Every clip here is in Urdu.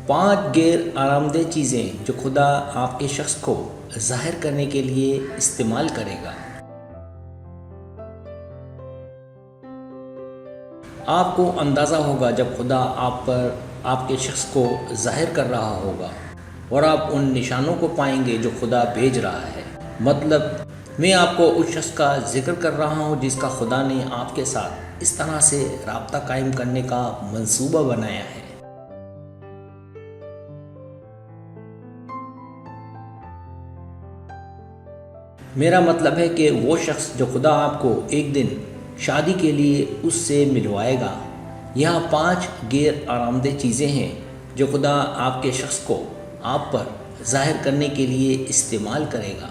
5 غیر آرام دہ چیزیں جو خدا آپ کے شخص کو ظاہر کرنے کے لیے استعمال کرے گا۔ آپ کو اندازہ ہوگا جب خدا آپ پر آپ کے شخص کو ظاہر کر رہا ہوگا اور آپ ان نشانوں کو پائیں گے جو خدا بھیج رہا ہے۔ مطلب میں آپ کو اس شخص کا ذکر کر رہا ہوں جس کا خدا نے آپ کے ساتھ اس طرح سے رابطہ قائم کرنے کا منصوبہ بنایا ہے۔ میرا مطلب ہے کہ وہ شخص جو خدا آپ کو ایک دن شادی کے لیے اس سے ملوائے گا۔ یہاں 5 غیر آرام دہ چیزیں ہیں جو خدا آپ کے شخص کو آپ پر ظاہر کرنے کے لیے استعمال کرے گا۔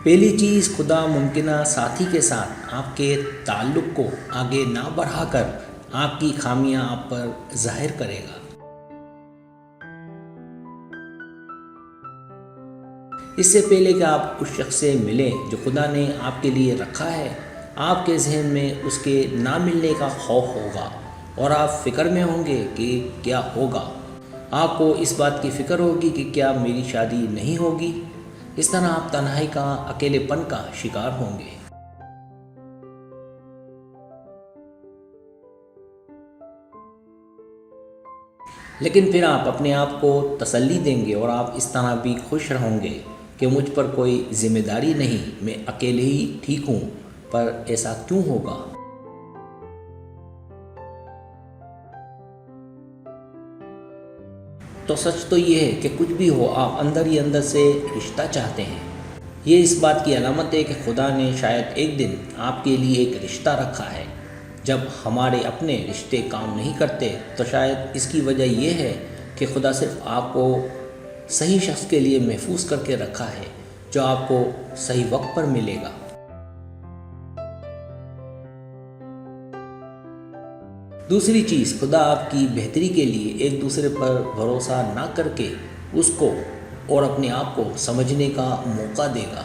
پہلی چیز، خدا ممکنہ ساتھی کے ساتھ آپ کے تعلق کو آگے نہ بڑھا کر آپ کی خامیاں آپ پر ظاہر کرے گا۔ اس سے پہلے کہ آپ اس شخص سے ملیں جو خدا نے آپ کے لیے رکھا ہے، آپ کے ذہن میں اس کے نہ ملنے کا خوف ہوگا اور آپ فکر میں ہوں گے کہ کیا ہوگا۔ آپ کو اس بات کی فکر ہوگی کہ کیا میری شادی نہیں ہوگی۔ اس طرح آپ تنہائی کا، اکیلے پن کا شکار ہوں گے۔ لیکن پھر آپ اپنے آپ کو تسلی دیں گے اور آپ اس طرح بھی خوش رہوں گے کہ مجھ پر کوئی ذمہ داری نہیں، میں اکیلے ہی ٹھیک ہوں۔ پر ایسا کیوں ہوگا؟ تو سچ تو یہ ہے کہ کچھ بھی ہو، آپ اندر ہی اندر سے رشتہ چاہتے ہیں۔ یہ اس بات کی علامت ہے کہ خدا نے شاید ایک دن آپ کے لیے ایک رشتہ رکھا ہے۔ جب ہمارے اپنے رشتے کام نہیں کرتے تو شاید اس کی وجہ یہ ہے کہ خدا صرف آپ کو صحیح شخص کے لیے محفوظ کر کے رکھا ہے جو آپ کو صحیح وقت پر ملے گا۔ دوسری چیز، خدا آپ کی بہتری کے لیے ایک دوسرے پر بھروسہ نہ کر کے اس کو اور اپنے آپ کو سمجھنے کا موقع دے گا۔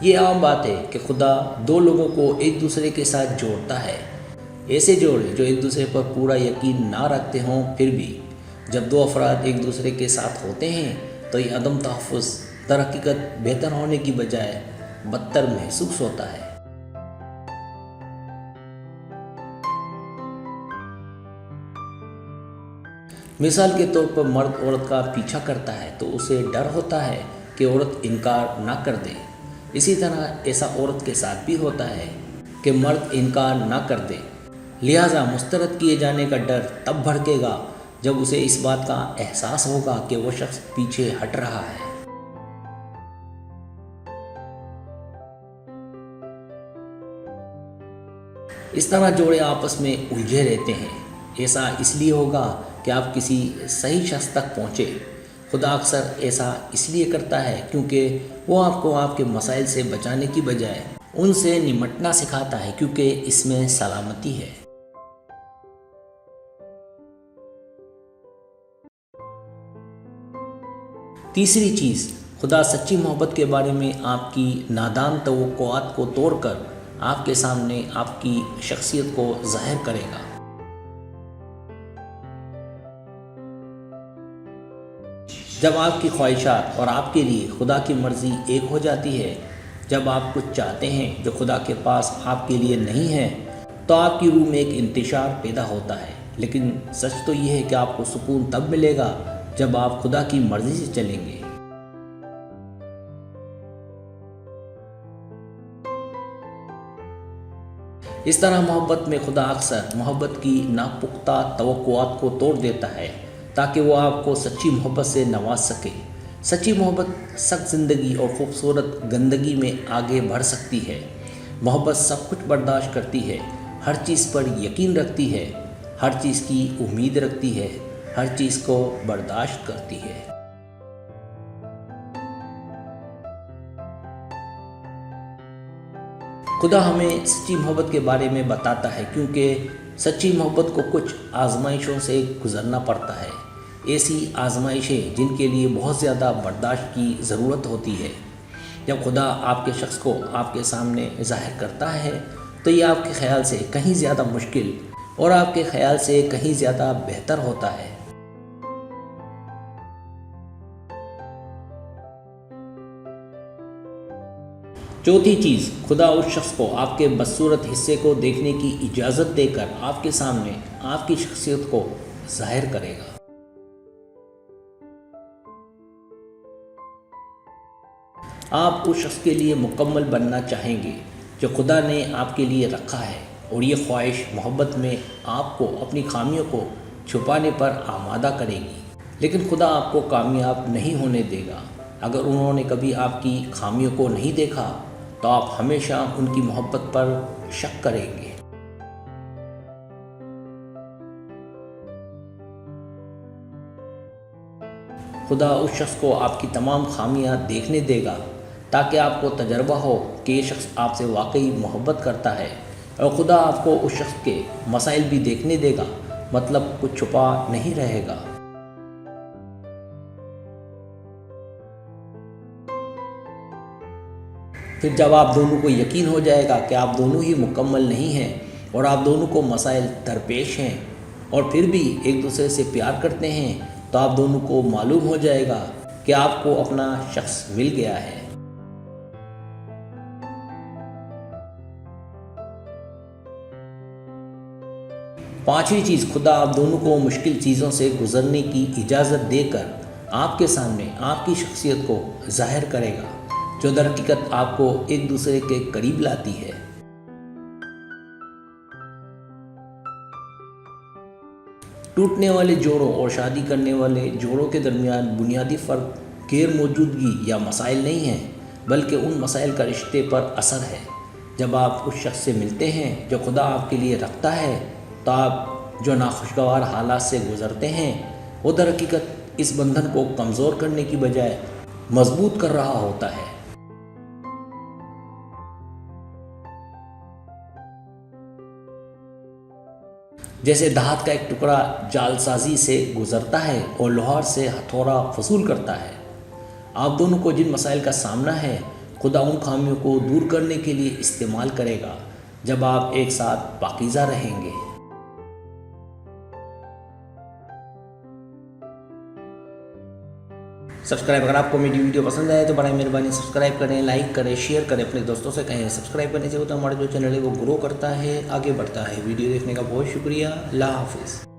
یہ عام بات ہے کہ خدا 2 لوگوں کو ایک دوسرے کے ساتھ جوڑتا ہے، ایسے جوڑے جو ایک دوسرے پر پورا یقین نہ رکھتے ہوں۔ پھر بھی جب 2 افراد ایک دوسرے کے ساتھ ہوتے ہیں تو یہ عدم تحفظ در حقیقت بہتر ہونے کی بجائے بدتر محسوس ہوتا ہے۔ مثال کے طور پر مرد عورت کا پیچھا کرتا ہے تو اسے ڈر ہوتا ہے کہ عورت انکار نہ کر دے۔ اسی طرح ایسا عورت کے ساتھ بھی ہوتا ہے کہ مرد انکار نہ کر دے، لہٰذا مسترد کیے جانے کا ڈر تب بھڑکے گا جب اسے اس بات کا احساس ہوگا کہ وہ شخص پیچھے ہٹ رہا ہے۔ اس طرح جوڑے آپس میں الجھے رہتے ہیں۔ ایسا اس لیے ہوگا کہ آپ کسی صحیح شخص تک پہنچے۔ خدا اکثر ایسا اس لیے کرتا ہے کیونکہ وہ آپ کو آپ کے مسائل سے بچانے کی بجائے ان سے نمٹنا سکھاتا ہے، کیونکہ اس میں سلامتی ہے۔ تیسری چیز، خدا سچی محبت کے بارے میں آپ کی نادان توقعات کو توڑ کر آپ کے سامنے آپ کی شخصیت کو ظاہر کرے گا۔ جب آپ کی خواہشات اور آپ کے لیے خدا کی مرضی ایک ہو جاتی ہے، جب آپ کچھ چاہتے ہیں جو خدا کے پاس آپ کے لیے نہیں ہے، تو آپ کی روح میں ایک انتشار پیدا ہوتا ہے۔ لیکن سچ تو یہ ہے کہ آپ کو سکون تب ملے گا جب آپ خدا کی مرضی سے چلیں گے۔ اس طرح محبت میں خدا اکثر محبت کی ناپختہ توقعات کو توڑ دیتا ہے تاکہ وہ آپ کو سچی محبت سے نواز سکے۔ سچی محبت سخت زندگی اور خوبصورت گندگی میں آگے بڑھ سکتی ہے۔ محبت سب کچھ برداشت کرتی ہے، ہر چیز پر یقین رکھتی ہے، ہر چیز کی امید رکھتی ہے، ہر چیز کو برداشت کرتی ہے۔ خدا ہمیں سچی محبت کے بارے میں بتاتا ہے کیونکہ سچی محبت کو کچھ آزمائشوں سے گزرنا پڑتا ہے، ایسی آزمائشیں جن کے لیے بہت زیادہ برداشت کی ضرورت ہوتی ہے۔ جب خدا آپ کے شخص کو آپ کے سامنے ظاہر کرتا ہے تو یہ آپ کے خیال سے کہیں زیادہ مشکل اور آپ کے خیال سے کہیں زیادہ بہتر ہوتا ہے۔ چوتھی چیز، خدا اس شخص کو آپ کے بدصورت حصے کو دیکھنے کی اجازت دے کر آپ کے سامنے آپ کی شخصیت کو ظاہر کرے گا۔ آپ اس شخص کے لیے مکمل بننا چاہیں گے جو خدا نے آپ کے لیے رکھا ہے، اور یہ خواہش محبت میں آپ کو اپنی خامیوں کو چھپانے پر آمادہ کرے گی، لیکن خدا آپ کو کامیاب نہیں ہونے دے گا۔ اگر انہوں نے کبھی آپ کی خامیوں کو نہیں دیکھا تو آپ ہمیشہ ان کی محبت پر شک کریں گے۔ خدا اس شخص کو آپ کی تمام خامیاں دیکھنے دے گا تاکہ آپ کو تجربہ ہو کہ یہ شخص آپ سے واقعی محبت کرتا ہے، اور خدا آپ کو اس شخص کے مسائل بھی دیکھنے دے گا، مطلب کچھ چھپا نہیں رہے گا۔ پھر جب آپ دونوں کو یقین ہو جائے گا کہ آپ دونوں ہی مکمل نہیں ہیں اور آپ دونوں کو مسائل درپیش ہیں اور پھر بھی ایک دوسرے سے پیار کرتے ہیں، تو آپ دونوں کو معلوم ہو جائے گا کہ آپ کو اپنا شخص مل گیا ہے۔ پانچویں چیز، خدا آپ دونوں کو مشکل چیزوں سے گزرنے کی اجازت دے کر آپ کے سامنے آپ کی شخصیت کو ظاہر کرے گا، جو در حقیقت آپ کو ایک دوسرے کے قریب لاتی ہے۔ ٹوٹنے والے جوڑوں اور شادی کرنے والے جوڑوں کے درمیان بنیادی فرق غیر موجودگی یا مسائل نہیں ہیں، بلکہ ان مسائل کا رشتے پر اثر ہے۔ جب آپ اس شخص سے ملتے ہیں جو خدا آپ کے لیے رکھتا ہے، تو آپ جو ناخوشگوار حالات سے گزرتے ہیں وہ در حقیقت اس بندھن کو کمزور کرنے کی بجائے مضبوط کر رہا ہوتا ہے۔ جیسے دھات کا ایک ٹکڑا جال سازی سے گزرتا ہے اور لوہار سے ہتھوڑا وصول کرتا ہے، آپ دونوں کو جن مسائل کا سامنا ہے خدا ان خامیوں کو دور کرنے کے لیے استعمال کرے گا جب آپ ایک ساتھ پاکیزہ رہیں گے۔ سبسکرائب، اگر آپ کو میری ویڈیو پسند آئے تو برائے مہربانی سبسکرائب کریں، لائک کریں، شیئر کریں، اپنے دوستوں سے کہیں۔ سبسکرائب کرنے سے ہوتا ہے ہمارا جو چینل ہے وہ گرو کرتا ہے، آگے بڑھتا ہے۔ ویڈیو دیکھنے کا بہت شکریہ، اللہ حافظ۔